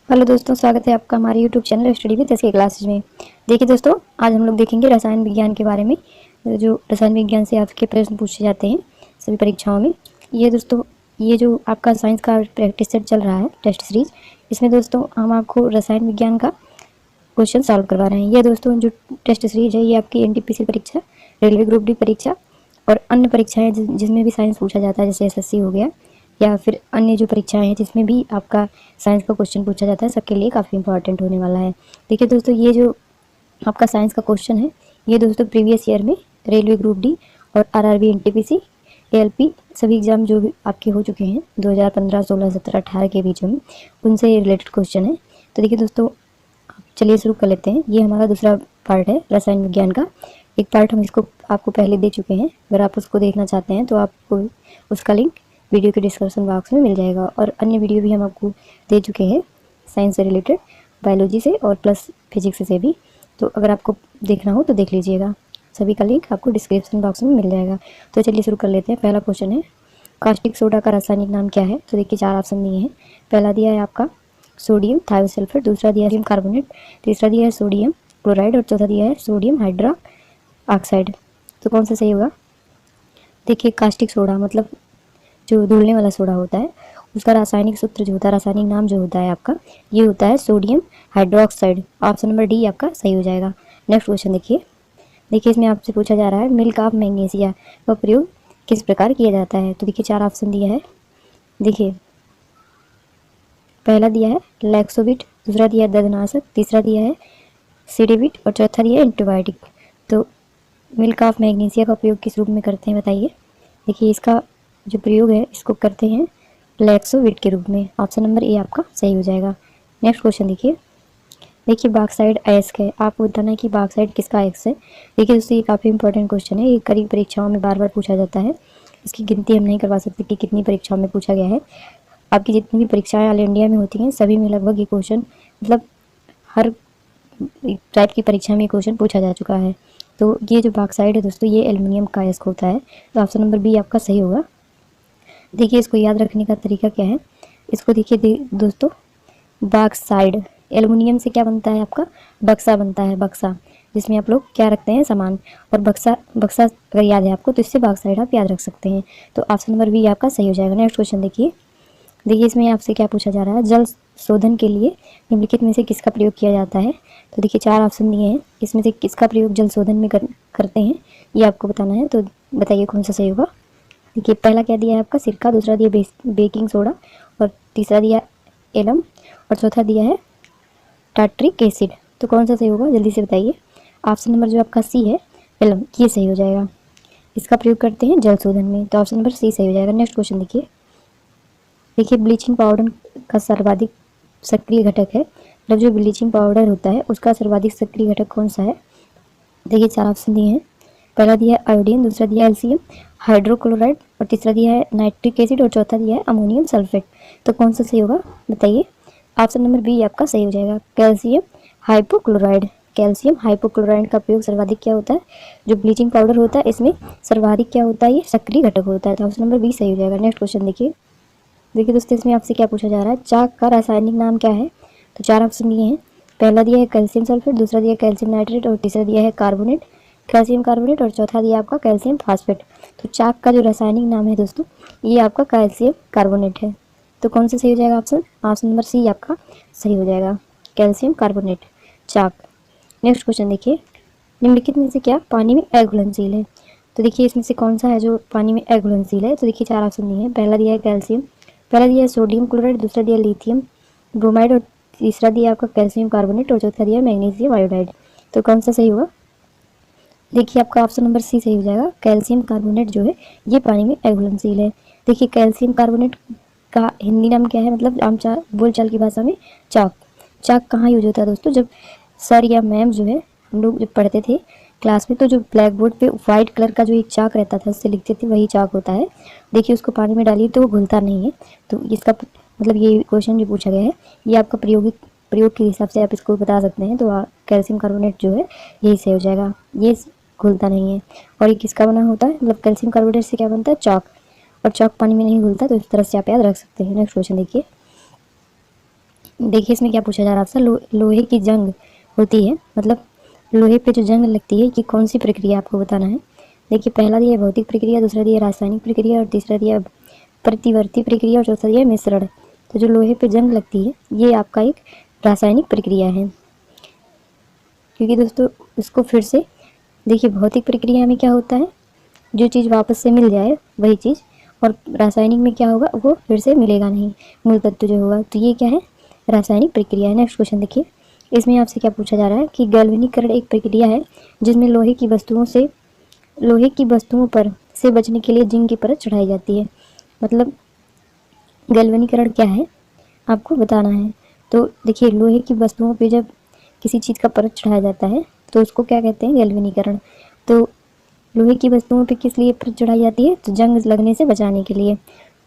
Hello दोस्तों, स्वागत है आपका हमारे YouTube channel study with SK classes में। देखिए दोस्तों, आज हम लोग देखेंगे रसायन विज्ञान के बारे में। जो रसायन विज्ञान से आपके प्रश्न पूछे जाते हैं सभी परीक्षाओं में। ये दोस्तों, ये जो आपका साइंस का प्रैक्टिस सेट चल रहा है, टेस्ट सीरीज, इसमें दोस्तों हम आपको रसायन विज्ञान का क्वेश्चन सॉल्व करवा रहे हैं। ये दोस्तों जो टेस्ट सीरीज है, ये आपकी एनटीपीसी परीक्षा, रेलवे ग्रुप डी परीक्षा और अन्य परीक्षाएं जिसमें भी साइंस पूछा जाता है, जैसे एसएससी हो गया या फिर अन्य जो परीक्षाएं हैं जिसमें भी आपका साइंस का क्वेश्चन पूछा जाता है, सबके लिए काफ़ी इंपॉर्टेंट होने वाला है। देखिए दोस्तों, ये जो आपका साइंस का क्वेश्चन है, ये दोस्तों प्रीवियस ईयर में रेलवे ग्रुप डी और आरआरबी, एनटीपीसी, एएलपी सभी एग्जाम जो भी आपके हो चुके हैं 2015, 16, 17, 18 के बीच में, उनसे रिलेटेड क्वेश्चन है। तो देखिए दोस्तों, चलिए शुरू कर लेते हैं। ये हमारा दूसरा पार्ट है रसायन विज्ञान का। एक पार्ट हम इसको आपको पहले दे चुके हैं। अगर आप उसको देखना चाहते हैं तो आपको उसका लिंक वीडियो के डिस्क्रिप्शन बॉक्स में मिल जाएगा। और अन्य वीडियो भी हम आपको दे चुके हैं साइंस से रिलेटेड, बायोलॉजी से और प्लस फिजिक्स से भी। तो अगर आपको देखना हो तो देख लीजिएगा, सभी का लिंक आपको डिस्क्रिप्शन बॉक्स में मिल जाएगा। तो चलिए शुरू कर लेते हैं। पहला क्वेश्चन है, कास्टिक सोडा का रासायनिक नाम क्या है? तो देखिए 4 ऑप्शन दिए हैं। पहला दिया है आपका सोडियम थायोसल्फेट, दूसरा दिया है सोडियम कार्बोनेट, तीसरा दिया है सोडियम क्लोराइड और चौथा दिया है सोडियम हाइड्रा ऑक्साइड। तो कौन सा सही होगा? देखिए, कास्टिक सोडा मतलब जो धुलने वाला सोडा होता है, उसका रासायनिक सूत्र जो होता है, रासायनिक नाम जो होता है आपका, ये होता है sodium hydroxide. Option number D आपका सही हो जाएगा। नेक्स्ट क्वेश्चन देखिए इसमें आपसे पूछा जा रहा है, मिल्क ऑफ मैग्नीशिया का प्रयोग किस प्रकार किया जाता है? तो देखिए 4 ऑप्शन दिया है। देखिए पहला दिया है लैक्सोबिट, दूसरा दिया है दर्दनाशक, तीसरा दिया है सीडेबिट और चौथा दिया है एंटीबायोटिक। तो मिल्क ऑफ मैग्नीशिया का प्रयोग किस रूप में करते हैं बताइए? देखिए इसका जो प्रयोग है, इसको करते हैं लैक्सोबिट के रूप में। ऑप्शन नंबर ए आपका सही हो जाएगा। नेक्स्ट क्वेश्चन देखिए बॉक्साइड अयस्क है, आपको बताना है कि बॉक्साइड किसका अयस्क है। देखिए दोस्तों, ये काफ़ी इंपॉर्टेंट क्वेश्चन है। ये करीब परीक्षाओं में बार बार पूछा जाता है। इसकी गिनती हम नहीं करवा सकते कि कितनी परीक्षाओं में पूछा गया है। आपकी जितनी भी परीक्षाएं ऑल इंडिया में होती हैं, सभी में लगभग ये क्वेश्चन, मतलब हर टाइप की परीक्षा में क्वेश्चन पूछा जा चुका है। तो ये जो बॉक्साइड है दोस्तों, ये एल्युमिनियम का अयस्क होता है। तो ऑप्शन नंबर बी आपका सही होगा। देखिए इसको याद रखने का तरीका क्या है, इसको देखिए दोस्तों, बॉक्साइड एल्युमिनियम से क्या बनता है आपका? बक्सा बनता है, बक्सा जिसमें आप लोग क्या रखते हैं? सामान। और बक्सा बक्सा अगर याद है आपको तो इससे बॉक्साइड आप याद रख सकते हैं। तो ऑप्शन नंबर बी आपका सही हो जाएगा। नेक्स्ट क्वेश्चन देखिए इसमें आपसे क्या पूछा जा रहा है, जल शोधन के लिए निम्नलिखित में से किसका प्रयोग किया जाता है? तो देखिए 4 ऑप्शन दिए हैं, इसमें से किसका प्रयोग जल शोधन में करते हैं, ये आपको बताना है। तो बताइए कौन सा सही होगा। देखिए पहला क्या दिया है आपका सिरका, दूसरा दिया बेकिंग सोडा और तीसरा दिया एलम और चौथा दिया है टार्ट्रिक एसिड। तो कौन सा सही होगा जल्दी से बताइए। ऑप्शन नंबर जो आपका सी है एलम, ये सही हो जाएगा। इसका प्रयोग करते हैं जल शोधन में, तो ऑप्शन नंबर सी सही हो जाएगा। नेक्स्ट क्वेश्चन देखिए ब्लीचिंग पाउडर का सर्वाधिक सक्रिय घटक है, मतलब जो ब्लीचिंग पाउडर होता है उसका सर्वाधिक सक्रिय घटक कौन सा है? देखिए 4 ऑप्शन दिए हैं। पहला दिया है आयोडीन, दूसरा दिया है एल्शियम हाइड्रोक्लोराइड और तीसरा दिया है नाइट्रिक एसिड और चौथा दिया है अमोनियम सल्फेट। तो कौन सा सही होगा बताइए। ऑप्शन नंबर बी आपका सही हो जाएगा, कैल्शियम हाइपोक्लोराइड। कैल्शियम हाइपोक्लोराइड का प्रयोग सर्वाधिक क्या होता है? जो ब्लीचिंग पाउडर होता है इसमें सर्वाधिक क्या होता है? ये सक्रिय घटक होता है। तो ऑप्शन नंबर बी सही हो जाएगा। नेक्स्ट क्वेश्चन देखिए दोस्तों, इसमें आपसे क्या पूछा जा रहा है, चाक का रासायनिक नाम क्या है? तो 4 ऑप्शन दिए हैं। पहला दिया है कैल्शियम सल्फेट, दूसरा दिया है कैल्शियम नाइट्रेट और तीसरा दिया है कार्बोनेट, कैल्शियम कार्बोनेट और चौथा दिया आपका कैल्शियम फास्फेट। तो चाक का जो रासायनिक नाम है दोस्तों, ये आपका कैल्शियम कार्बोनेट है। तो कौन सा सही हो जाएगा ऑप्शन? ऑप्शन नंबर सी आपका सही हो जाएगा, कैल्शियम कार्बोनेट चाक। नेक्स्ट क्वेश्चन निम्नलिखित में से क्या पानी में अघुलनशील है? तो देखिए इसमें से कौन सा है जो पानी में अघुलनशील है? तो देखिए 4 ऑप्शन दिए हैं। पहला दिया है कैल्शियम, पहला दिया है सोडियम क्लोराइड, दूसरा दिया लिथियम ब्रोमाइड और तीसरा दिया आपका कैल्शियम कार्बोनेट और चौथा दिया मैग्नीशियम आयोडाइड। तो कौन सा सही होगा? देखिए आपका ऑप्शन नंबर सी सही हो जाएगा, कैल्शियम कार्बोनेट जो है ये पानी में अघुलनशील है। देखिए कैल्शियम कार्बोनेट का हिंदी नाम क्या है, मतलब आम बोलचाल की भाषा में चाक। चाक कहाँ यूज होता है दोस्तों? जब सर या मैम जो है, हम लोग जब पढ़ते थे क्लास में, तो जो ब्लैक बोर्ड पे वाइट कलर का जो एक चाक रहता था उससे लिखते थे, वही चाक होता है। देखिए उसको पानी में डालिए तो वो घुलता नहीं है। तो इसका मतलब ये क्वेश्चन जो पूछा गया है, ये आपका प्रयोग के हिसाब से आप इसको बता सकते हैं। तो कैल्शियम कार्बोनेट जो है यही सही हो जाएगा, ये घुलता नहीं है। और ये किसका बना होता है, मतलब कैल्शियम कार्बोनेट से क्या बनता है? चॉक। और चॉक पानी में नहीं घुलता, तो इस तरह से आप याद रख सकते हैं। नेक्स्ट क्वेश्चन देखिए इसमें क्या पूछा जा रहा है आपसे, लोहे की जंग होती है, मतलब लोहे पे जो जंग लगती है कि कौन सी प्रक्रिया आपको बताना है। देखिए पहला दिया है भौतिक प्रक्रिया, दूसरा दिया है रासायनिक प्रक्रिया और तीसरा दिया है प्रतिवर्ती प्रक्रिया और चौथा दिया है मिश्रण। तो जो लोहे पे जंग लगती है ये आपका एक रासायनिक प्रक्रिया है। क्योंकि दोस्तों इसको फिर से देखिए, भौतिक प्रक्रिया में क्या होता है, जो चीज़ वापस से मिल जाए वही चीज़, और रासायनिक में क्या होगा, वो फिर से मिलेगा नहीं, मूल तत्व जो होगा। तो ये क्या है, रासायनिक प्रक्रिया है। नेक्स्ट क्वेश्चन देखिए, इसमें आपसे क्या पूछा जा रहा है कि गैल्वेनीकरण एक प्रक्रिया है जिसमें लोहे की वस्तुओं पर से बचने के लिए जिंक की परत चढ़ाई जाती है। मतलब गैल्वेनीकरण क्या है आपको बताना है। तो देखिए लोहे की वस्तुओं पे जब किसी चीज़ का परत चढ़ाया जाता है तो उसको क्या कहते हैं, गैल्वेनीकरण। तो लोहे की वस्तुओं पे किस लिए परत चढ़ाई जाती है, तो जंग लगने से बचाने के लिए।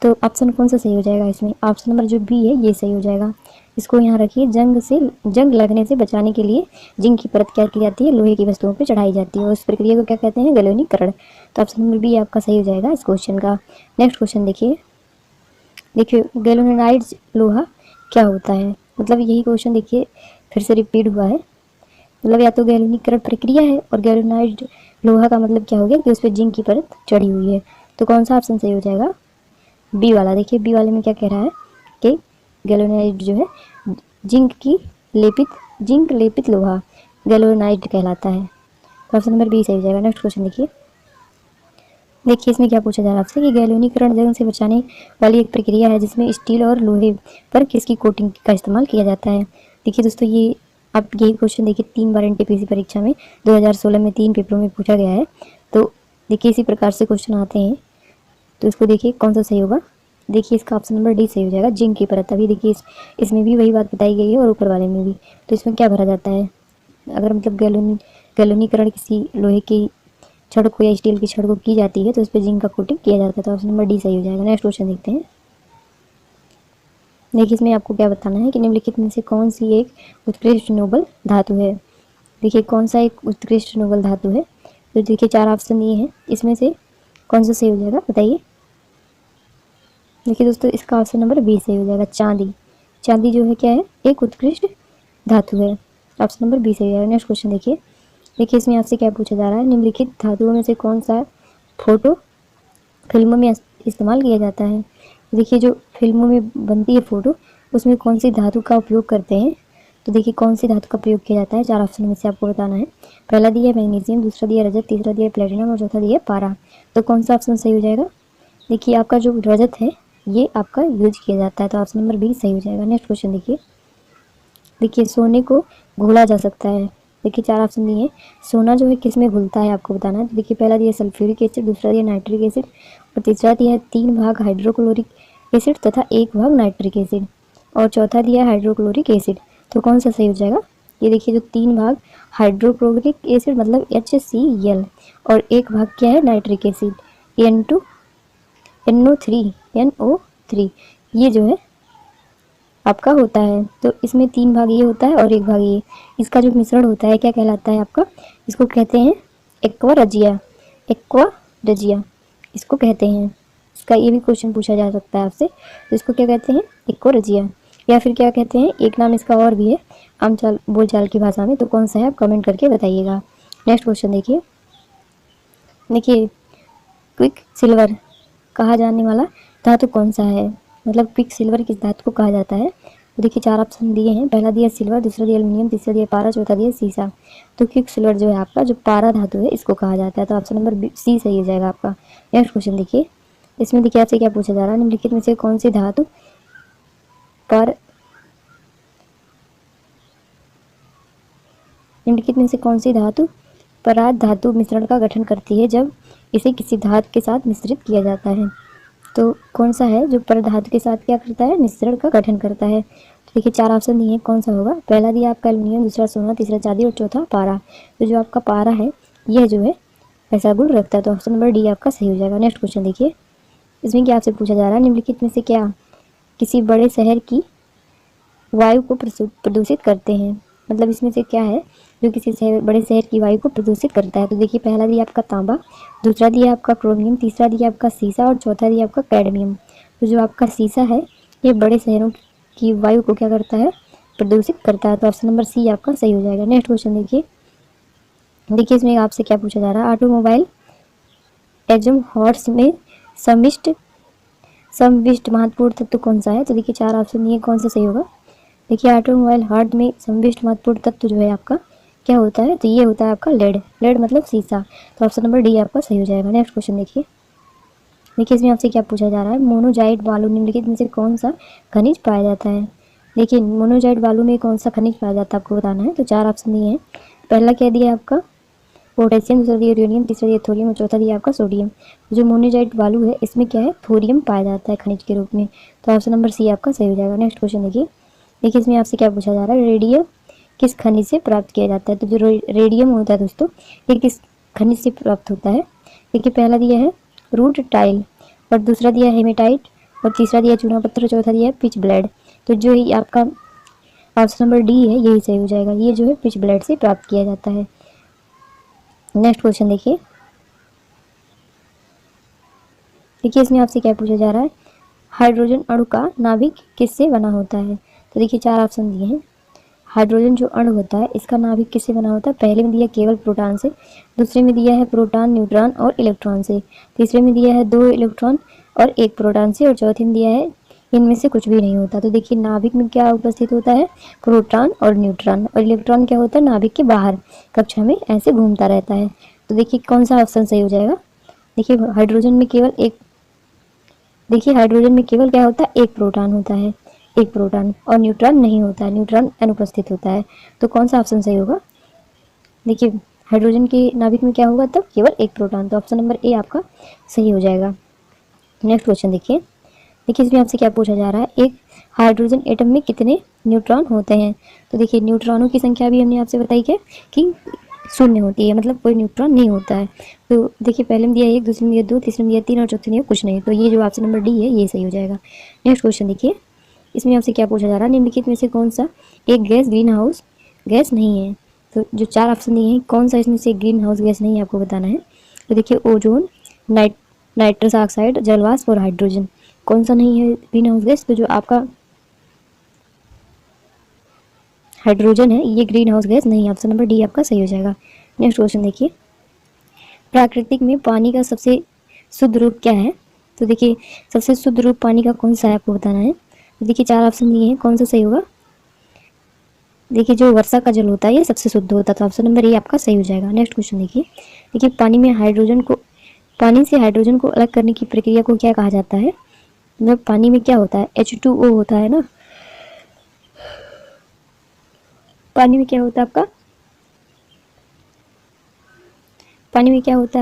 तो ऑप्शन कौन सा सही हो जाएगा इसमें, ऑप्शन नंबर जो बी है ये सही हो जाएगा। इसको यहाँ रखिए, जंग लगने से बचाने के लिए जिंक की परत क्या की जाती है, लोहे की वस्तुओं पे चढ़ाई जाती है, और उस प्रक्रिया को क्या कहते हैं, गैल्वेनीकरण। तो ऑप्शन नंबर बी आपका सही हो जाएगा इस क्वेश्चन का। नेक्स्ट क्वेश्चन देखिए गैल्वेनाइज्ड लोहा क्या होता है। मतलब यही क्वेश्चन देखिए फिर से रिपीट हुआ है। मतलब या तो गैल्वेनीकरण प्रक्रिया है, और गैल्वेनाइज्ड लोहा का मतलब क्या हो गया कि उस पर जिंक की परत चढ़ी हुई है। तो कौन सा ऑप्शन सही हो जाएगा, बी वाला। देखिए बी वाले में क्या कह रहा है कि गैल्वेनाइज्ड जो है जिंक लेपित लोहा गैल्वेनाइज्ड कहलाता है। तो ऑप्शन नंबर बी सही हो जाएगा। नेक्स्ट क्वेश्चन देखिए इसमें क्या पूछा जा रहा है आपसे कि गैल्वेनीकरण जंग से बचाने वाली एक प्रक्रिया है जिसमें स्टील और लोहे पर किसकी कोटिंग का इस्तेमाल किया जाता है। देखिए दोस्तों ये आप यही क्वेश्चन देखिए 3 बार एनटीपीसी परीक्षा में 2016 में 3 पेपरों में पूछा गया है। तो देखिए इसी प्रकार से क्वेश्चन आते हैं। तो इसको देखिए कौन सा सही होगा। देखिए इसका ऑप्शन नंबर डी सही हो जाएगा, जिंक की परत। अभी देखिए इसमें भी वही बात बताई गई है और ऊपर वाले में भी। तो इसमें क्या भरा जाता है, अगर मतलब गैल्वेनीकरण किसी लोहे की छड़ को या स्टील की छड़ को की जाती है तो उस पर जिंक का कोटिंग किया जाता है। तो ऑप्शन नंबर डी सही हो जाएगा। नेक्स्ट क्वेश्चन देखते हैं। देखिए इसमें आपको क्या बताना है कि निम्नलिखित में से कौन सी एक उत्कृष्ट नोबल धातु है। देखिए कौन सा एक उत्कृष्ट नोबल धातु है। तो देखिए 4 ऑप्शन दिए हैं, इसमें से कौन सा सही हो जाएगा बताइए। देखिए दोस्तों इसका ऑप्शन नंबर बी सही हो जाएगा, चांदी। चांदी जो है क्या है, एक उत्कृष्ट धातु है। ऑप्शन नंबर बी सही हो जाएगा। नेक्स्ट क्वेश्चन देखिए इसमें आपसे क्या पूछा जा रहा है, निम्नलिखित धातुओं में से कौन सा फोटो फिल्मों में इस्तेमाल किया जाता है। देखिए जो फिल्मों में बनती है फ़ोटो, उसमें कौन सी धातु का उपयोग करते हैं। तो देखिए कौन सी धातु का प्रयोग किया जाता है, 4 ऑप्शन में से आपको बताना है। पहला दिया है मैग्नीशियम, दूसरा दिया रजत, तीसरा दिया प्लेटिनम और चौथा दिया पारा। तो कौन सा ऑप्शन सही हो जाएगा। देखिए आपका जो रजत है ये आपका यूज किया जाता है, तो ऑप्शन नंबर बी सही हो जाएगा। नेक्स्ट क्वेश्चन देखिए सोने को घोला जा सकता है। देखिए 4 ऑप्शन दिए हैं, सोना जो है किस में घुलता है आपको बताना है। तो देखिए पहला दिया सल्फ्यूरिक एसिड, दूसरा दिया नाइट्रिक एसिड और तीसरा दिया है 3 भाग हाइड्रोक्लोरिक एसिड तथा 1 भाग नाइट्रिक एसिड और चौथा दिया हाइड्रोक्लोरिक एसिड। तो कौन सा सही हो जाएगा। ये देखिए जो 3 भाग हाइड्रोक्लोरिक एसिड मतलब HCl और 1 भाग क्या है नाइट्रिक एसिड NO3 ये जो है आपका होता है। तो इसमें 3 भाग ये होता है और 1 भाग ये, इसका जो मिश्रण होता है क्या कहलाता है आपका, इसको कहते हैं एक्वा रजिया इसको कहते हैं। इसका ये भी क्वेश्चन पूछा जा सकता है आपसे, तो इसको क्या कहते हैं, एक्वा रजिया, या फिर क्या कहते हैं, एक नाम इसका और भी है आम बोलचाल की भाषा में। तो कौन सा है आप कमेंट करके बताइएगा। नेक्स्ट क्वेश्चन देखिए क्विक सिल्वर कहा जाने वाला धातु कौन सा है, मतलब क्विक सिल्वर किस धातु को कहा जाता है। तो देखिए 4 ऑप्शन दिए हैं, पहला दिया सिल्वर, दूसरा दिया एल्युमिनियम, तीसरा दिया पारा, चौथा दिया सीसा। तो क्विक सिल्वर जो है आपका जो पारा धातु है इसको कहा जाता है। तो ऑप्शन नंबर सी सही हो जाएगा आपका। नेक्स्ट क्वेश्चन देखिए, इसमें देखिए आपसे क्या पूछा जा रहा है, निम्नलिखित में से कौन सी धातु पराद धातु मिश्रण का गठन करती है जब इसे किसी धातु के साथ मिश्रित किया जाता है। तो कौन सा है जो परधातु के साथ क्या करता है, मिश्रण का गठन करता है। तो देखिए 4 ऑप्शन दिए हैं, कौन सा होगा। पहला दिया आपका एल्युमिनियम, दूसरा सोना, तीसरा चांदी और चौथा पारा। तो जो आपका पारा है यह जो है ऐसा गुण रखता है। तो ऑप्शन नंबर डी आपका सही हो जाएगा। नेक्स्ट क्वेश्चन देखिए, इसमें क्या आपसे पूछा जा रहा है, निम्नलिखित में से क्या किसी बड़े शहर की वायु को प्रदूषित करते हैं। मतलब इसमें से क्या है जो किसी बड़े शहर की वायु को प्रदूषित करता है। तो देखिए पहला दिया आपका तांबा, दूसरा दिया आपका क्रोमियम, तीसरा दिया आपका सीसा और चौथा दिया आपका कैडमियम। तो जो आपका सीसा है ये बड़े शहरों कि वायु को क्या करता है, प्रदूषित करता है। तो ऑप्शन नंबर सी आपका सही हो जाएगा। नेक्स्ट क्वेश्चन देखिए, इसमें आपसे क्या पूछा जा रहा है, ऑटोमोबाइल एजम हॉर्स में समविष्ट महत्वपूर्ण तत्व कौन सा है। तो देखिए 4 ऑप्शन दिए, कौन सा सही होगा। देखिए ऑटोमोबाइल हार्ट में समविष्ट महत्वपूर्ण तत्व जो है आपका क्या होता है, तो ये होता है आपका लेड। लेड मतलब सीसा। तो ऑप्शन नंबर डी आपका सही हो जाएगा। नेक्स्ट क्वेश्चन देखिए, इसमें आपसे क्या पूछा जा रहा है, मोनोजाइट बालू निम्नलिखित में से कौन सा खनिज पाया जाता है। देखिए मोनोजाइट बालू में कौन सा खनिज पाया जाता है आपको बताना है। तो 4 ऑप्शन दिए हैं। पहला क्या दिया आपका पोटेशियम, दूसरा दिया यूरेनियम, तीसरा दिया थोरियम और चौथा दिया आपका सोडियम। जो मोनोजाइट बालू है इसमें क्या है, थोरियम पाया जाता है खनिज के रूप में। तो ऑप्शन नंबर सी आपका सही हो जाएगा। नेक्स्ट क्वेश्चन देखिए, इसमें आपसे क्या पूछा जा रहा है, रेडियम किस खनिज से प्राप्त किया जाता है। तो जो रेडियम होता है दोस्तों, ये किस खनिज से प्राप्त होता है। देखिए पहला दिया है रूट टाइल और दूसरा दिया हेमेटाइट और तीसरा दिया चूना पत्थर और चौथा दिया है पिच ब्लेड। तो जो ही आपका ऑप्शन नंबर डी है यही सही हो जाएगा। ये जो है पिच ब्लेड से प्राप्त किया जाता है। नेक्स्ट क्वेश्चन देखिए, इसमें आपसे क्या पूछा जा रहा है, हाइड्रोजन अणु का नाभिक किससे बना होता है। तो देखिए 4 ऑप्शन दिए हैं। हाइड्रोजन जो अणु होता है इसका नाभिक किससे बना होता है। पहले में दिया केवल प्रोटॉन से, दूसरे में दिया है प्रोटॉन, न्यूट्रॉन और इलेक्ट्रॉन से, तीसरे में दिया है 2 इलेक्ट्रॉन और 1 प्रोटॉन से और चौथे में दिया है इनमें से कुछ भी नहीं होता। तो देखिए नाभिक में क्या उपस्थित होता है, प्रोटॉन और न्यूट्रॉन, और इलेक्ट्रॉन क्या होता है नाभिक के बाहर कक्षा में ऐसे घूमता रहता है। तो देखिए कौन सा ऑप्शन सही हो जाएगा। देखिए हाइड्रोजन में केवल क्या होता है, एक प्रोटॉन होता है, एक प्रोटॉन, और न्यूट्रॉन नहीं होता है, न्यूट्रॉन अनुपस्थित होता है। तो कौन सा ऑप्शन सही होगा। देखिए हाइड्रोजन के नाभिक में क्या होगा, तब केवल एक प्रोटॉन। तो ऑप्शन नंबर ए आपका सही हो जाएगा। नेक्स्ट क्वेश्चन देखिए, इसमें आपसे क्या पूछा जा रहा है, एक हाइड्रोजन एटम में कितने न्यूट्रॉन होते हैं। तो देखिए न्यूट्रॉनों की संख्या भी हमने आपसे बताई क्या कि शून्य होती है, मतलब कोई न्यूट्रॉन नहीं होता है। तो देखिए पहले में दिया 1, दूसरे में दिया 2, तीसरे में दिया 3 और चौथे में दिया कुछ नहीं। तो ये जो ऑप्शन नंबर डी है ये सही हो जाएगा। नेक्स्ट क्वेश्चन देखिए, इसमें आपसे क्या पूछा जा रहा है, निम्नलिखित में से कौन सा एक गैस ग्रीन हाउस गैस नहीं है। तो जो 4 ऑप्शन दिए हैं, कौन सा इसमें से ग्रीन हाउस गैस नहीं है आपको बताना है। तो देखिए ओजोन, नाइट्रस ऑक्साइड, जलवाष्प और हाइड्रोजन। कौन सा नहीं है ग्रीन हाउस गैस। तो जो आपका हाइड्रोजन है ये ग्रीन हाउस गैस नहीं है। ऑप्शन नंबर डी आपका सही हो जाएगा। नेक्स्ट क्वेश्चन देखिए, प्राकृतिक में पानी का सबसे शुद्ध रूप क्या है। तो देखिए सबसे शुद्ध रूप पानी का कौन सा है आपको बताना है। तो देखिए 4 ऑप्शन दिए हैं, कौन सा सही होगा। देखिए जो वर्षा का जल होता है ये सबसे शुद्ध होता है। तो ऑप्शन नंबर ए आपका सही हो जाएगा। नेक्स्ट क्वेश्चन देखिए पानी से हाइड्रोजन को अलग करने की प्रक्रिया को क्या कहा जाता है। मतलब पानी में क्या होता है, H2O होता है ना। पानी में क्या होता है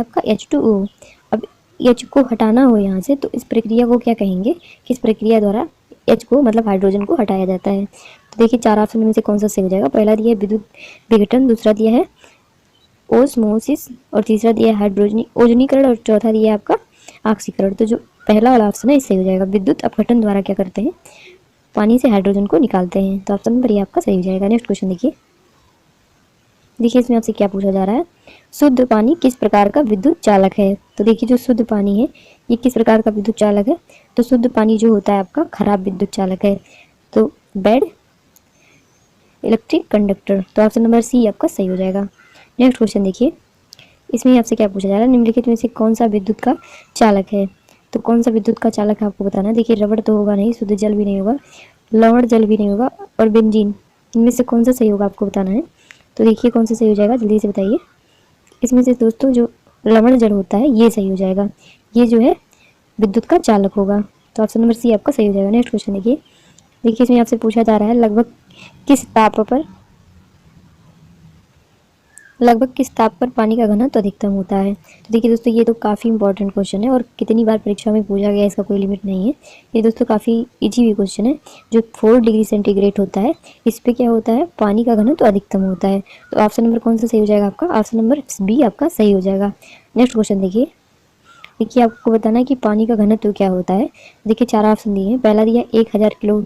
आपका, H2O। अब H को हटाना हो यहाँ से तो इस प्रक्रिया को क्या कहेंगे, किस प्रक्रिया द्वारा H को मतलब हाइड्रोजन को हटाया जाता है। तो देखिए 4 ऑप्शन में से कौन सा सही हो जाएगा। पहला दिया है विद्युत विघटन, दूसरा दिया है ओस्मोसिस और तीसरा दिया है ओजोनीकरण और चौथा दिया है आपका ऑक्सीकरण। तो जो पहला वाला ऑप्शन है इससे हो जाएगा, विद्युत अपघटन द्वारा क्या करते हैं, पानी से हाइड्रोजन को निकालते हैं। तो ऑप्शन नंबर ये आपका सही हो जाएगा। नेक्स्ट क्वेश्चन देखिए इसमें आपसे क्या पूछा जा रहा है, शुद्ध पानी किस प्रकार का विद्युत चालक है। तो देखिए जो शुद्ध पानी है ये किस प्रकार का विद्युत चालक है। तो शुद्ध पानी जो होता है आपका खराब विद्युत चालक है। तो बैड इलेक्ट्रिक कंडक्टर। तो ऑप्शन नंबर सी आपका सही हो जाएगा। नेक्स्ट क्वेश्चन देखिए इसमें आपसे क्या पूछा जा रहा है, निम्नलिखित में से कौन सा विद्युत का चालक है। तो कौन सा विद्युत का चालक है आपको बताना है। देखिए रबड़ तो होगा नहीं, शुद्ध जल भी नहीं होगा, लवण जल भी नहीं होगा और बेंजीन, इनमें से कौन सा सही होगा आपको बताना है। तो देखिए कौन सा सही हो जाएगा, जल्दी से बताइए। इसमें से दोस्तों जो लवण जल होता है ये सही हो जाएगा, ये जो है विद्युत का चालक होगा। तो ऑप्शन नंबर सी आपका सही हो जाएगा। नेक्स्ट क्वेश्चन देखिए इसमें आपसे पूछा जा रहा है लगभग किस ताप पर पानी का घनत्व अधिकतम होता है। तो देखिए दोस्तों ये तो काफ़ी इंपॉर्टेंट क्वेश्चन है और कितनी बार परीक्षा में पूछा गया इसका कोई लिमिट नहीं है। ये दोस्तों काफ़ी इजी भी क्वेश्चन है। जो 4 डिग्री सेंटीग्रेड होता है इस पे क्या होता है, पानी का घनत्व अधिकतम होता है। तो ऑप्शन नंबर कौन सा सही हो जाएगा आपका, ऑप्शन नंबर बी आपका सही हो जाएगा। नेक्स्ट क्वेश्चन देखिए आपको बताना है कि पानी का घनत्व क्या होता है। देखिए 4 ऑप्शन दिए हैं, पहला दिया 1000 किलो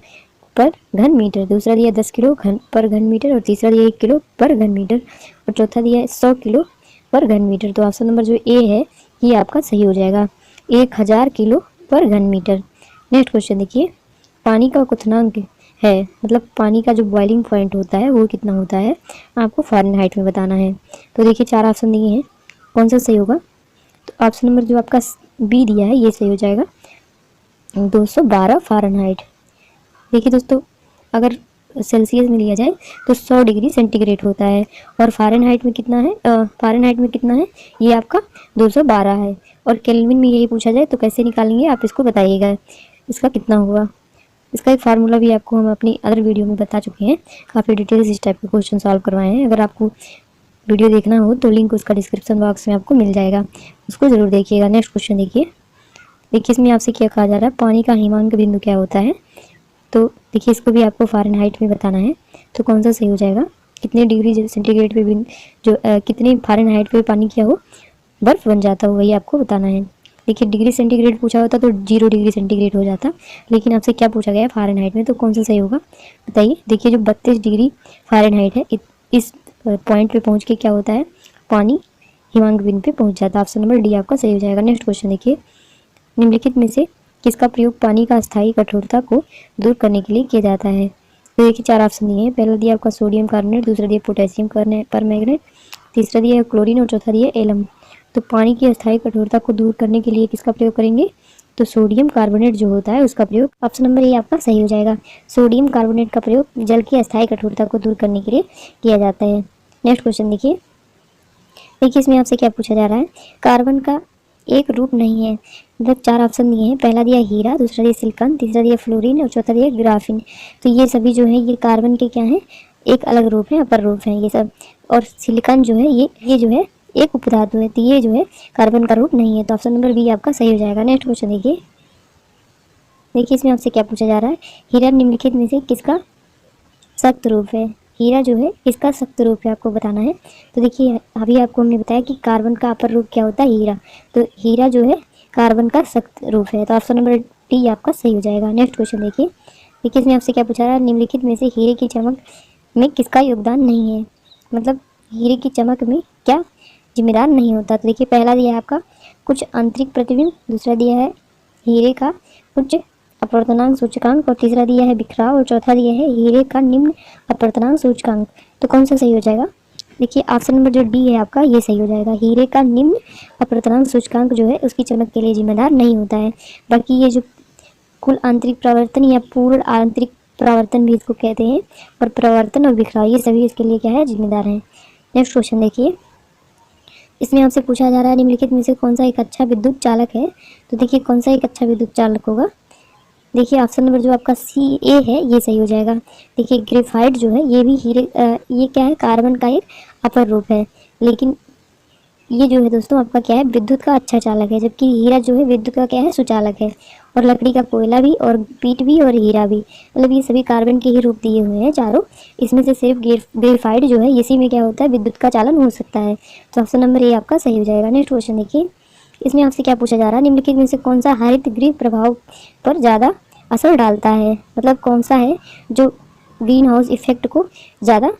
पर घन मीटर, दूसरा दिया 10 किलो पर घन मीटर और तीसरा दिया 1 किलो पर घन मीटर और चौथा दिया है 100 किलो पर घन मीटर। तो ऑप्शन नंबर जो ए है ये आपका सही हो जाएगा, 1000 किलो पर घन मीटर। नेक्स्ट क्वेश्चन देखिए पानी का क्वथनांक है, मतलब पानी का जो बॉइलिंग पॉइंट होता है वो कितना होता है आपको फ़ारेनहाइट में बताना है। तो देखिए 4 ऑप्शन दिए हैं, कौन सा सही होगा? तो ऑप्शन नंबर जो आपका बी दिया है ये सही हो जाएगा, 212 फ़ारेनहाइट। देखिए दोस्तों, अगर सेल्सियस में लिया जाए तो 100 डिग्री सेंटीग्रेड होता है, और फ़ारेनहाइट में कितना है? फ़ारेनहाइट में कितना है? ये आपका 212 है। और केल्विन में यही पूछा जाए तो कैसे निकालेंगे आप इसको बताइएगा, इसका कितना होगा। इसका एक फार्मूला भी आपको हम अपनी अदर वीडियो में बता चुके हैं, काफ़ी डिटेल्स इस टाइप के क्वेश्चन सॉल्व करवाए हैं। अगर आपको वीडियो देखना हो तो लिंक उसका डिस्क्रिप्शन बॉक्स में आपको मिल जाएगा, उसको ज़रूर देखिएगा। नेक्स्ट क्वेश्चन देखिए इसमें आपसे क्या कहा जा रहा है, पानी का हिमांक बिंदु क्या होता है? तो देखिए इसको भी आपको फ़ारेनहाइट में बताना है, तो कौन सा सही हो जाएगा? कितने डिग्री सेंटीग्रेड पे कितने फ़ारेनहाइट पे पानी क्या हो, बर्फ़ बन जाता हो, वही आपको बताना है। देखिए डिग्री सेंटीग्रेड पूछा होता तो 0 डिग्री सेंटीग्रेड हो जाता, लेकिन आपसे क्या पूछा गया है? फ़ारेनहाइट में, तो कौन सा सही होगा बताइए। देखिए जो 32 डिग्री फ़ारेनहाइट है, इस पॉइंट पे पहुंच के क्या होता है, पानी हिमांक बिंदु पे पहुंच जाता है। ऑप्शन नंबर डी आपका सही हो जाएगा। नेक्स्ट क्वेश्चन देखिए, निम्नलिखित में से किसका प्रयोग पानी का अस्थायी कठोरता को दूर करने के लिए किया जाता है? तो देखिए 4 ऑप्शन दिए हैं, पहला दिया आपका सोडियम कार्बोनेट, दूसरा दिया पोटेशियम परमैंगनेट, तीसरा दिया है क्लोरीन और चौथा दिया एलम। तो पानी की अस्थायी कठोरता को दूर करने के लिए किसका प्रयोग करेंगे? तो सोडियम कार्बोनेट जो होता है उसका प्रयोग, ऑप्शन नंबर ए आपका सही हो जाएगा। सोडियम कार्बोनेट का प्रयोग जल की अस्थायी कठोरता को दूर करने के लिए किया जाता है। नेक्स्ट क्वेश्चन देखिए इसमें आपसे क्या पूछा जा रहा है, कार्बन का एक रूप नहीं है। मतलब 4 ऑप्शन दिए हैं, पहला दिया हीरा, दूसरा दिया सिलिकॉन, तीसरा दिया फ्लोरीन और चौथा दिया ग्राफीन। तो ये सभी जो है ये कार्बन के क्या हैं, एक अलग रूप है, अपर रूप है ये सब। और सिलिकॉन जो है ये जो है एक उपधातु है, तो ये जो है कार्बन का रूप नहीं है। तो ऑप्शन नंबर बी आपका सही हो जाएगा। नेक्स्ट क्वेश्चन देखिए इसमें आपसे क्या पूछा जा रहा है, हीरा निम्नलिखित में से किसका सख्त रूप है? हीरा जो है इसका सख्त रूप है, आपको बताना है। तो देखिए अभी आपको हमने बताया कि कार्बन का अपर रूप क्या होता है, हीरा। तो हीरा जो है कार्बन का सख्त रूप है, तो ऑप्शन नंबर डी आपका सही हो जाएगा। नेक्स्ट क्वेश्चन देखिए इसमें आपसे क्या पूछा रहा है, निम्नलिखित में से हीरे की चमक में किसका योगदान नहीं है? मतलब हीरे की चमक में क्या जिम्मेदार नहीं होता? तो देखिए पहला दिया है आपका कुछ आंतरिक प्रतिबिंब, दूसरा दिया है हीरे का उच्च अपवर्तनांक सूचकांक, और तीसरा दिया है बिखराव, और चौथा दिया है हीरे का निम्न अपवर्तनांक सूचकांक। तो कौन सा सही हो जाएगा? देखिए ऑप्शन नंबर जो डी है आपका ये सही हो जाएगा। हीरे का निम्न अपवर्तनांक सूचकांक जो है उसकी चमक के लिए जिम्मेदार नहीं होता है। बाकी ये जो कुल आंतरिक प्रवर्तन या पूर्ण आंतरिक प्रवर्तन भी इसको कहते हैं, और प्रवर्तन और बिखराव ये सभी इसके लिए क्या है, जिम्मेदार हैं। नेक्स्ट क्वेश्चन देखिए इसमें आपसे पूछा जा रहा है, निम्नलिखित में से कौन सा एक अच्छा विद्युत चालक है? तो देखिए कौन सा एक अच्छा विद्युत चालक होगा? देखिए ऑप्शन नंबर जो आपका सी ए है ये सही हो जाएगा। देखिए ग्रेफाइट जो है ये भी ये क्या है, कार्बन का एक अपर रूप है, लेकिन ये जो है दोस्तों आपका क्या है, विद्युत का अच्छा चालक है, जबकि हीरा जो है विद्युत का क्या है, सुचालक है। और लकड़ी का कोयला भी, और पीट भी, और हीरा भी, मतलब ये सभी कार्बन के ही रूप दिए हुए हैं चारों। इसमें से सिर्फ ग्रेफाइट जो है इसी में क्या होता है, विद्युत का चालन हो सकता है। तो ऑप्शन नंबर ए आपका सही हो जाएगा। नेक्स्ट क्वेश्चन देखिए इसमें आपसे क्या पूछा जा रहा है, निम्नलिखित में से कौन सा हरित गृह प्रभाव पर ज़्यादा असर डालता है? मतलब कौन सा है जो ग्रीन हाउस इफेक्ट को ज़्यादा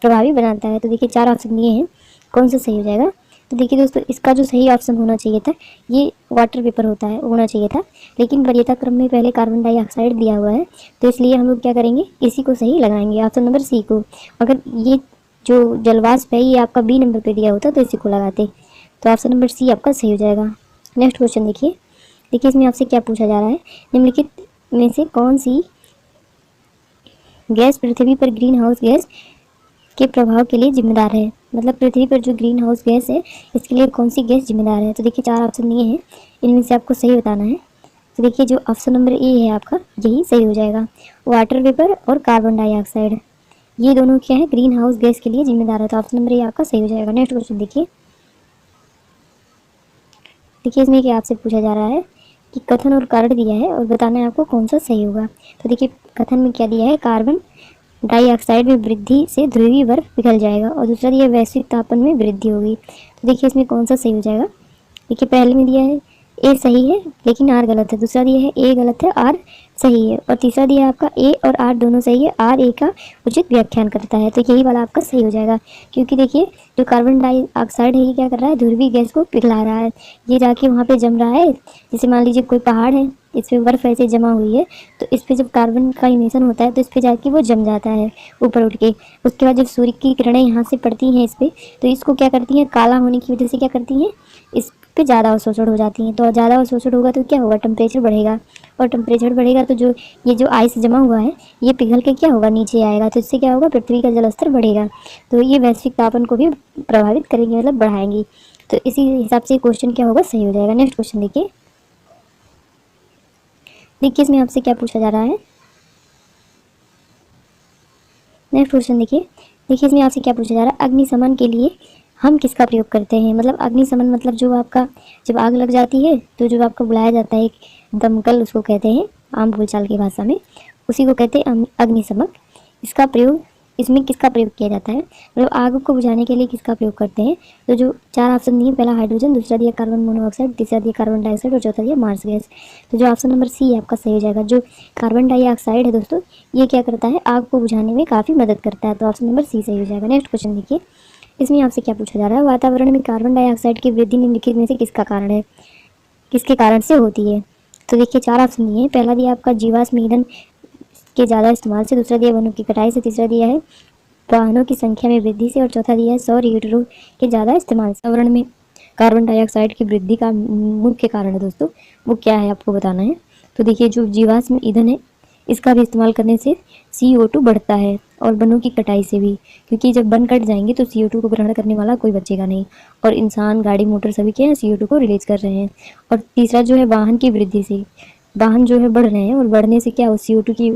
प्रभावी बनाता है? तो देखिए 4 ऑप्शन दिए हैं, कौन सा सही हो जाएगा? तो देखिए दोस्तों इसका जो सही ऑप्शन होना चाहिए था ये वाटर वेपर होना चाहिए था, लेकिन वरीयता क्रम में पहले कार्बन डाइऑक्साइड दिया हुआ है, तो इसलिए हम लोग क्या करेंगे, इसी को सही लगाएंगे, ऑप्शन नंबर सी को। अगर ये जो जलवाष्प है ये आपका बी नंबर पे दिया होता तो इसी को लगाते, तो ऑप्शन नंबर सी आपका सही हो जाएगा। नेक्स्ट क्वेश्चन देखिए इसमें आपसे क्या पूछा जा रहा है, निम्नलिखित में से कौन सी गैस पृथ्वी पर ग्रीन हाउस गैस के प्रभाव के लिए जिम्मेदार है? मतलब पृथ्वी पर जो ग्रीन हाउस गैस है इसके लिए कौन सी गैस जिम्मेदार है? तो देखिए 4 ऑप्शन दिए हैं, इनमें से आपको सही बताना है। तो देखिए जो ऑप्शन नंबर ए है आपका यही सही हो जाएगा। वाटर वेपर और कार्बन डाइऑक्साइड ये दोनों क्या है, ग्रीन हाउस गैस के लिए जिम्मेदार है, तो ऑप्शन नंबर ए आपका सही हो जाएगा। नेक्स्ट क्वेश्चन देखिए इसमें क्या आपसे पूछा जा रहा है कि कथन और कारण दिया है और बताना है आपको कौन सा सही होगा। तो देखिए कथन में क्या दिया है, कार्बन डाइऑक्साइड में वृद्धि से ध्रुवीय बर्फ पिघल जाएगा, और दूसरा दिया वैश्विक तापमान में वृद्धि होगी। तो देखिए इसमें कौन सा सही हो जाएगा? देखिए पहले में दिया है ए सही है लेकिन आर गलत है, दूसरा दिया है ए गलत है आर सही है, और तीसरा दिया है आपका ए और आर दोनों सही है, आर ए का उचित व्याख्यान करता है। तो यही वाला आपका सही हो जाएगा, क्योंकि देखिए जो कार्बन डाइऑक्साइड है ये क्या कर रहा है, ध्रुवीय गैस को पिघला रहा है, ये जाके वहाँ पे जम रहा है। जैसे मान लीजिए कोई पहाड़ है इस पे बर्फ़ ऐसे जमा हुई है, तो इस पे जब कार्बन का इमिशन होता है तो इस पे जाके वो जम जाता है ऊपर उठ के। उसके बाद जब सूर्य की किरणें यहाँ से पड़ती हैं इस पे, तो इसको क्या करती हैं, काला होने की वजह से क्या करती हैं, इस पे ज़्यादा अवशोषण हो जाती हैं। तो ज़्यादा अवशोषण होगा तो क्या होगा, टेम्परेचर बढ़ेगा, और टेम्परेचर बढ़ेगा तो जो ये जो आइस जमा हुआ है ये पिघल के क्या होगा, नीचे आएगा। तो इससे क्या होगा, पृथ्वी का जल स्तर बढ़ेगा। तो ये वैश्विक तापन को भी प्रभावित करेंगे, मतलब बढ़ाएंगी। तो इसी हिसाब से क्वेश्चन क्या होगा, सही हो जाएगा। नेक्स्ट क्वेश्चन देखिए। देखिए इसमें आपसे क्या पूछा जा रहा है। नेक्स्ट क्वेश्चन देखिए। देखिए इसमें आपसे क्या पूछा जा रहा है, अग्निशमन के लिए हम किसका प्रयोग करते हैं। मतलब अग्निशमन मतलब जो आपका जब आग लग जाती है तो जो आपको बुलाया जाता है एक दमकल, उसको कहते हैं आम बोलचाल की भाषा में, उसी को कहते हैं अग्निशमन। इसका प्रयोग, इसमें किसका प्रयोग किया जाता है, मतलब आग को बुझाने के लिए किसका प्रयोग करते हैं। तो जो 4 ऑप्शन दिए, पहला हाइड्रोजन, दूसरा दिया कार्बन मोनोऑक्साइड, तीसरा दिया कार्बन डाइऑक्साइड और चौथा दिया मार्स गैस। तो जो ऑप्शन नंबर सी आपका सही हो जाएगा। जो कार्बन डाइऑक्साइड है दोस्तों, ये क्या करता है, आग को बुझाने में काफ़ी मदद करता है। तो ऑप्शन नंबर सी सही हो जाएगा। नेक्स्ट क्वेश्चन देखिए। इसमें आपसे क्या पूछा जा रहा है, वातावरण में कार्बन डाइऑक्साइड की वृद्धि निम्नलिखित में से किसका कारण है, किसके कारण से होती है। तो देखिए 4 ऑप्शन दिए हैं, पहला दिया आपका जीवाश्म ईंधन के ज़्यादा इस्तेमाल से, दूसरा दिया वनों की कटाई से, तीसरा दिया है वाहनों की संख्या में वृद्धि से, और चौथा दिया है सौर हीटरों के ज़्यादा इस्तेमाल से। वातावरण में कार्बन डाइऑक्साइड की वृद्धि का मुख्य कारण है दोस्तों, वो क्या है आपको बताना है। तो देखिए जो जीवाश्म ईंधन है इसका भी इस्तेमाल करने से CO2 बढ़ता है, और वनों की कटाई से भी, क्योंकि जब वन कट जाएंगे तो CO2 को ग्रहण करने वाला कोई बचेगा नहीं, और इंसान, गाड़ी, मोटर सभी क्या है, CO2 को रिलीज कर रहे हैं। और तीसरा जो है वाहन की वृद्धि से, वाहन जो है बढ़ रहे हैं, और बढ़ने से क्या हो, CO2 की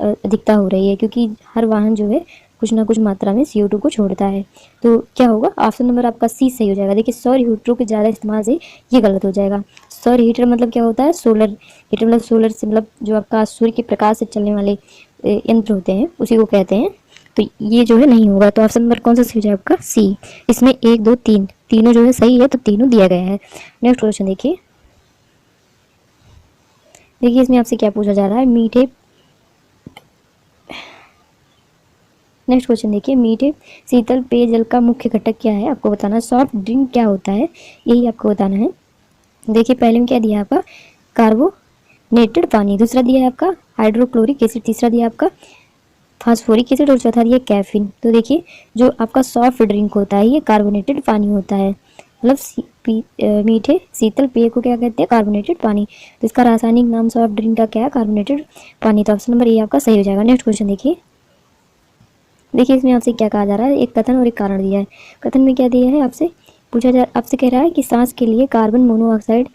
अधिकता हो रही है, क्योंकि हर वाहन जो है कुछ ना कुछ मात्रा में CO2 को छोड़ता है। तो क्या होगा, ऑप्शन नंबर आपका सी सही हो जाएगा। देखिए सौर हीटरों के ज़्यादा इस्तेमाल से ये गलत हो जाएगा। सौर हीटर मतलब क्या होता है, सोलर हीटर मतलब सोलर से, मतलब जो आपका सूर्य के प्रकाश से चलने वाले यंत्र होते हैं उसी को कहते हैं। तो ये जो है नहीं होगा। तो ऑप्शन नंबर कौन सा सही हो जाएगा आपका, सी। इसमें 1 2 3 तीनों जो है सही है, तो तीनों दिया गया है। नेक्स्ट क्वेश्चन देखिए। देखिए इसमें आपसे क्या पूछा जा रहा है, मीठे, नेक्स्ट क्वेश्चन देखिए, मीठे शीतल पेयजल का मुख्य घटक क्या है, आपको बताना है। सॉफ्ट ड्रिंक क्या होता है, यही आपको बताना है। देखिए पहले में क्या दिया है आपका, कार्बोनेटेड पानी, दूसरा दिया है आपका हाइड्रोक्लोरिक एसिड, तीसरा दिया आपका फास्फोरिक एसिड, और चौथा दिया कैफीन। तो देखिए जो आपका सॉफ्ट ड्रिंक होता है ये कार्बोनेटेड पानी होता है, मतलब मीठे शीतल पेय को क्या कहते हैं, कार्बोनेटेड पानी। तो इसका रासायनिक नाम सॉफ्ट ड्रिंक का क्या है, कार्बोनेटेड पानी। तो ऑप्शन नंबर ए आपका सही हो जाएगा। नेक्स्ट क्वेश्चन देखिए। देखिए इसमें आपसे क्या कहा जा रहा है, एक कथन और एक कारण दिया है। कथन में क्या दिया है, आपसे कह रहा है कि सांस के लिए कार्बन मोनोऑक्साइड,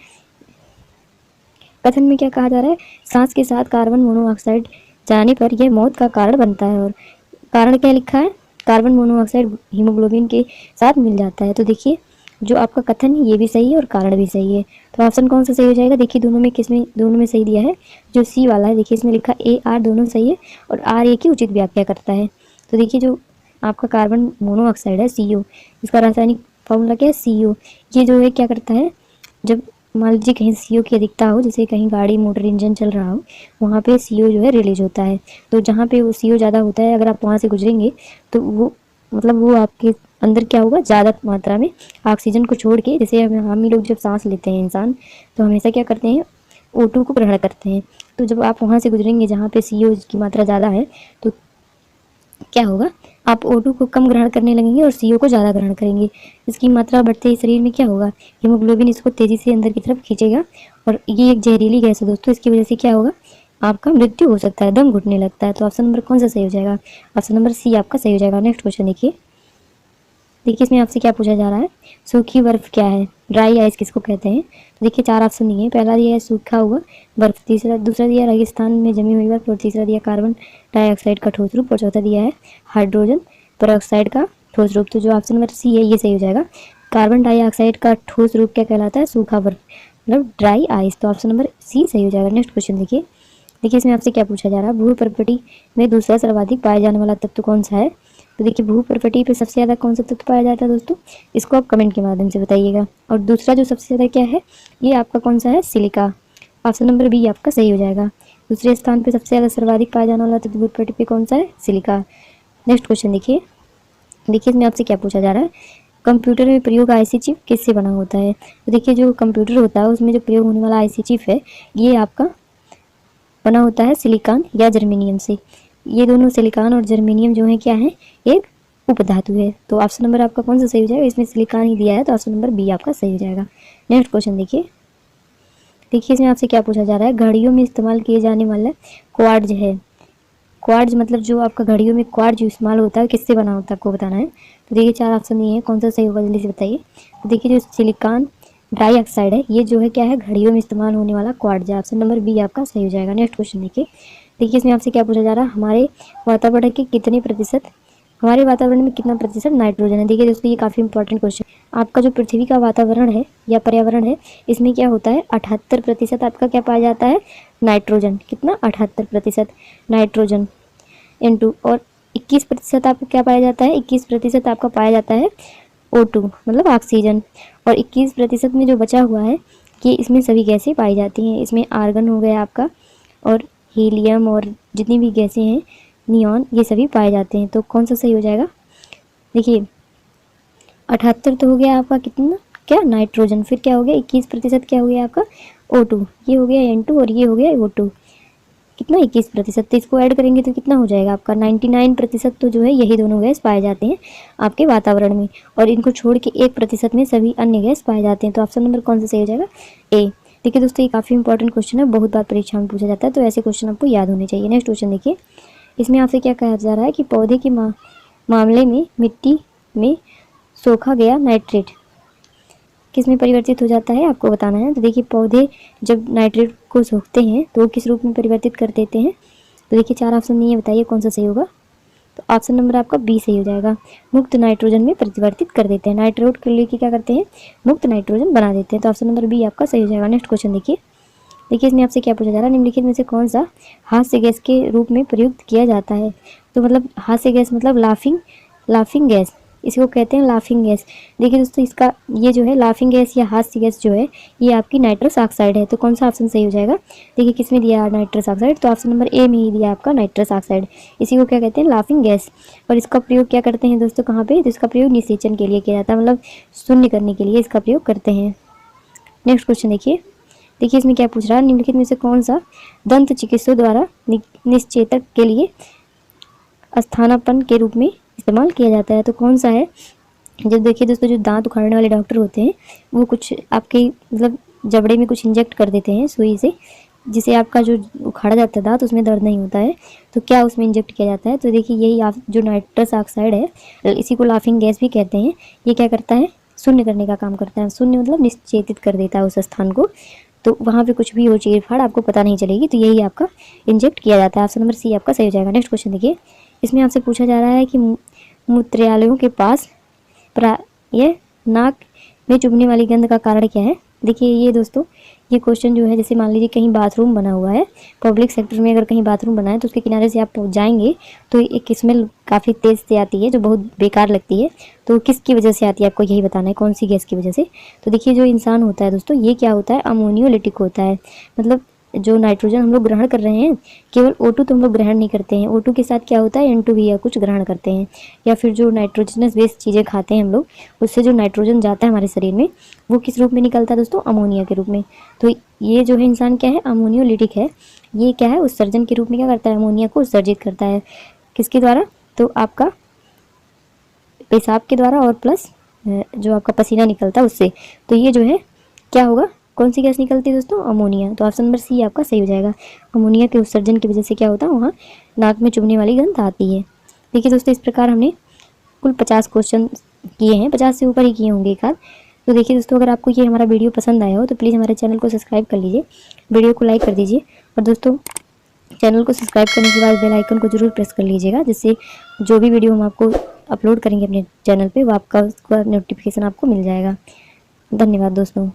कथन में क्या कहा जा रहा है, सांस के साथ कार्बन मोनोऑक्साइड जाने पर यह मौत का कारण बनता है। और कारण क्या लिखा है, कार्बन मोनोऑक्साइड हीमोग्लोबिन के साथ मिल जाता है। तो देखिए जो आपका कथन है ये भी सही है और कारण भी सही है। तो ऑप्शन कौन सा सही हो जाएगा, देखिए दोनों में सही दिया है। जो सी वाला है देखिए इसमें लिखा ए आर दोनों सही है, और आर ए की उचित व्याख्या करता है। तो देखिए जो आपका कार्बन मोनोऑक्साइड है CO, इसका रासायनिक फॉर्मूला क्या है, CO। ये जो है क्या करता है, जब मान लीजिए कहीं CO की अधिकता हो, जैसे कहीं गाड़ी मोटर इंजन चल रहा हो, वहाँ पे CO जो है रिलीज होता है। तो जहाँ पे वो CO ज़्यादा होता है, अगर आप वहाँ से गुजरेंगे तो वो मतलब वो आपके अंदर क्या होगा, ज़्यादा मात्रा में ऑक्सीजन को छोड़ के, जैसे हम ही लोग जब सांस लेते हैं इंसान, तो हमेशा क्या करते हैं, O2 को ग्रहण करते हैं। तो जब आप वहाँ से गुजरेंगे जहाँ पे CO की मात्रा ज़्यादा है, तो क्या होगा, आप O2 को कम ग्रहण करने लगेंगे और CO को ज़्यादा ग्रहण करेंगे। इसकी मात्रा बढ़ते ही शरीर में क्या होगा, हीमोग्लोबिन इसको तेज़ी से अंदर की तरफ खींचेगा, और ये एक जहरीली गैस है दोस्तों। इसकी वजह से क्या होगा, आपका मृत्यु हो सकता है, दम घुटने लगता है। तो ऑप्शन नंबर कौन सा सही हो जाएगा, ऑप्शन नंबर सी आपका सही हो जाएगा। नेक्स्ट क्वेश्चन देखिए। देखिए इसमें आपसे क्या पूछा जा रहा है, सूखी बर्फ क्या है, ड्राई आइस किसको कहते हैं। तो देखिए 4 ऑप्शन दिए हैं, पहला दिया है सूखा हुआ बर्फ, दूसरा दिया रेगिस्तान में जमी हुई बर्फ, और तीसरा दिया कार्बन डाइऑक्साइड का ठोस रूप, और चौथा दिया है हाइड्रोजन पेरोक्साइड का ठोस रूप। तो जो ऑप्शन नंबर सी है ये सही हो जाएगा। कार्बन डाइऑक्साइड का ठोस रूप क्या कहलाता है, सूखा बर्फ, मतलब ड्राई आइस। तो ऑप्शन नंबर सी सही हो जाएगा। नेक्स्ट क्वेश्चन देखिए। देखिए इसमें आपसे क्या पूछा जा रहा है, भूपर्पटी में दूसरा सर्वाधिक पाया जाने वाला तत्व कौन सा है। तो देखिए भूपर्पटी पे सबसे ज़्यादा कौन सा तत्व पाया जाता है दोस्तों, इसको आप कमेंट के माध्यम से बताइएगा। और दूसरा जो सबसे ज़्यादा क्या है, ये आपका कौन सा है, सिलिका। ऑप्शन नंबर बी आपका सही हो जाएगा। दूसरे स्थान पे सबसे ज़्यादा सर्वाधिक पाया जाने वाला तत्व भूपर्पटी पे कौन सा है, सिलिका। नेक्स्ट क्वेश्चन देखिए। देखिए इसमें आपसे क्या पूछा जा रहा है, कंप्यूटर में प्रयोग आईसी चिप किससे बना होता है? तो देखिए जो कंप्यूटर होता है उसमें जो प्रयोग होने वाला आईसी चिप है ये आपका बना होता है सिलिकॉन या जर्मेनियम से। ये दोनों सिलिकॉन और जर्मेनियम जो है क्या है, एक उपधातु है। तो ऑप्शन नंबर आपका कौन सा सही हो जाएगा? इसमें सिलिकॉन ही दिया है तो ऑप्शन नंबर बी आपका सही हो जाएगा। नेक्स्ट क्वेश्चन देखिए इसमें आपसे क्या पूछा जा रहा है, घड़ियों में इस्तेमाल किए जाने वाला क्वार्ट्ज है। क्वार्ट्ज मतलब जो आपका घड़ियों में क्वार्ट्ज इस्तेमाल होता है किससे बना होता है आपको बताना है। तो देखिए 4 ऑप्शन दिए हैं, कौन सा सही होगा जल्दी से बताइए। तो देखिए जो सिलिकॉन डाइऑक्साइड है ये जो है क्या है, घड़ियों में इस्तेमाल होने वाला क्वार्ट्ज है। ऑप्शन नंबर बी आपका सही हो जाएगा। नेक्स्ट क्वेश्चन देखिए इसमें आपसे क्या पूछा जा रहा है, हमारे वातावरण के कितने प्रतिशत हमारे वातावरण में कितना प्रतिशत नाइट्रोजन है। देखिए दोस्तों ये काफ़ी इंपॉर्टेंट क्वेश्चन। आपका जो पृथ्वी का वातावरण है या पर्यावरण है इसमें क्या होता है, 78% आपका क्या पाया जाता है, नाइट्रोजन। कितना? 78% नाइट्रोजन N2। और 21% आपको क्या पाया जाता है, 21% आपका पाया जाता है O2 मतलब ऑक्सीजन। और 21% में जो बचा हुआ है कि इसमें सभी गैसें पाई जाती हैं। इसमें आर्गन हो गया आपका और हीलियम और जितनी भी गैसें हैं, नियॉन, ये सभी पाए जाते हैं। तो कौन सा सही हो जाएगा? देखिए 78 तो हो गया आपका कितना, क्या नाइट्रोजन, फिर क्या हो गया 21% क्या हो गया आपका O2, ये हो गया N2 और ये हो गया O2, कितना 21%। तो इसको ऐड करेंगे तो कितना हो जाएगा आपका 99% तो जो है यही दोनों गैस पाए जाते हैं आपके वातावरण में। और इनको छोड़ के 1% में सभी अन्य गैस पाए जाते हैं। तो ऑप्शन नंबर कौन सा सही हो जाएगा? ए। देखिए दोस्तों ये काफ़ी इंपॉर्टेंट क्वेश्चन है, बहुत बार परीक्षा में पूछा जाता है, तो ऐसे क्वेश्चन आपको याद होने चाहिए। नेक्स्ट क्वेश्चन देखिए इसमें आपसे क्या कहा जा रहा है कि पौधे के मामले में मिट्टी में सोखा गया नाइट्रेट किस में परिवर्तित हो जाता है आपको बताना है। तो देखिए पौधे जब नाइट्रेट को सोखते हैं तो वो किस रूप में परिवर्तित कर देते हैं। तो देखिए 4 ऑप्शन नहीं है, बताइए कौन सा सही होगा। तो ऑप्शन नंबर आपका बी सही हो जाएगा, मुक्त नाइट्रोजन में परिवर्तित कर देते हैं। नाइट्रेट के लिए क्या करते हैं, मुक्त नाइट्रोजन बना देते हैं। तो ऑप्शन नंबर बी आपका सही हो जाएगा। नेक्स्ट क्वेश्चन देखिए इसमें आपसे क्या पूछा जा रहा है, निम्नलिखित में से कौन सा हास्य गैस के रूप में प्रयुक्त किया जाता है। तो मतलब हास्य गैस मतलब लाफिंग गैस, इसको कहते हैं लाफिंग गैस। देखिए दोस्तों इसका ये जो है लाफिंग गैस या हास्य गैस जो है ये आपकी नाइट्रस ऑक्साइड है। तो कौन सा ऑप्शन सही हो जाएगा? देखिए किस में दिया नाइट्रस ऑक्साइड, तो ऑप्शन नंबर ए में ही दिया आपका नाइट्रस ऑक्साइड। इसी को क्या कहते हैं, लाफिंग गैस। और इसका प्रयोग क्या करते हैं दोस्तों, कहाँ पे? तो इसका प्रयोग निषेचन के लिए किया जाता है, मतलब शून्य करने के लिए इसका प्रयोग करते हैं। नेक्स्ट क्वेश्चन देखिए इसमें क्या पूछ रहा है, निम्नलिखित में से कौन सा दंत चिकित्सकों द्वारा निश्चेतक के लिए स्थानापन्न के रूप में इस्तेमाल किया जाता है। तो कौन सा है? जब देखिए दोस्तों जो दांत उखाड़ने वाले डॉक्टर होते हैं वो कुछ आपके मतलब जबड़े में कुछ इंजेक्ट कर देते हैं सुई से, जिसे आपका जो उखाड़ा जाता है दांत उसमें दर्द नहीं होता है। तो क्या उसमें इंजेक्ट किया जाता है? तो देखिए यही आप जो नाइट्रस ऑक्साइड है, इसी को लाफिंग गैस भी कहते हैं। ये क्या करता है, शून्य करने का काम करता है। शून्य मतलब निश्चेतित कर देता है उस स्थान को, तो वहाँ पे कुछ भी हो चीर फाड़ आपको पता नहीं चलेगी। तो यही आपका इंजेक्ट किया जाता है। ऑप्शन नंबर सी आपका सही हो जाएगा। नेक्स्ट क्वेश्चन देखिए इसमें आपसे पूछा जा रहा है कि मूत्रालयों के पास यह नाक में चुभने वाली गंध का कारण क्या है। देखिए ये दोस्तों ये क्वेश्चन जो है, जैसे मान लीजिए कहीं बाथरूम बना हुआ है, पब्लिक सेक्टर में अगर कहीं बाथरूम बना है तो उसके किनारे से आप जाएंगे तो एक स्मेल काफ़ी तेज़ से आती है जो बहुत बेकार लगती है। तो किसकी वजह से आती है आपको यही बताना है, कौन सी गैस की वजह से। तो देखिए जो इंसान होता है दोस्तों ये क्या होता है, अमोनियोलिटिक होता है। मतलब जो नाइट्रोजन हम लोग ग्रहण कर रहे हैं, केवल O2 तो हम लोग ग्रहण नहीं करते हैं, O2 के साथ क्या होता है N2 भी या कुछ ग्रहण करते हैं, या फिर जो नाइट्रोजनस बेस्ड चीज़ें खाते हैं हम लोग, उससे जो नाइट्रोजन जाता है हमारे शरीर में वो किस रूप में निकलता है दोस्तों, अमोनिया के रूप में। तो ये जो है इंसान क्या है, अमोनियोलिटिक है। ये क्या है, उत्सर्जन के रूप में क्या करता है, अमोनिया को उत्सर्जित करता है। किसके द्वारा? तो आपका पेशाब के द्वारा और प्लस जो आपका पसीना निकलता है उससे। तो ये जो है क्या होगा, कौन सी गैस निकलती है दोस्तों, अमोनिया। तो ऑप्शन नंबर सी आपका सही हो जाएगा। अमोनिया के उत्सर्जन की वजह से क्या होता है, वहाँ नाक में चुभने वाली गंध आती है। देखिए दोस्तों इस प्रकार हमने कुल 50 क्वेश्चन किए हैं, 50 से ऊपर ही किए होंगे एक आध। तो देखिए दोस्तों अगर आपको ये हमारा वीडियो पसंद आया हो तो प्लीज़ हमारे चैनल को सब्सक्राइब कर लीजिए, वीडियो को लाइक कर दीजिए, और दोस्तों चैनल को सब्सक्राइब करने के बाद बेल आइकन को जरूर प्रेस कर लीजिएगा, जिससे जो भी वीडियो हम आपको अपलोड करेंगे अपने चैनल पे वो आपका उसका नोटिफिकेशन आपको मिल जाएगा। धन्यवाद दोस्तों।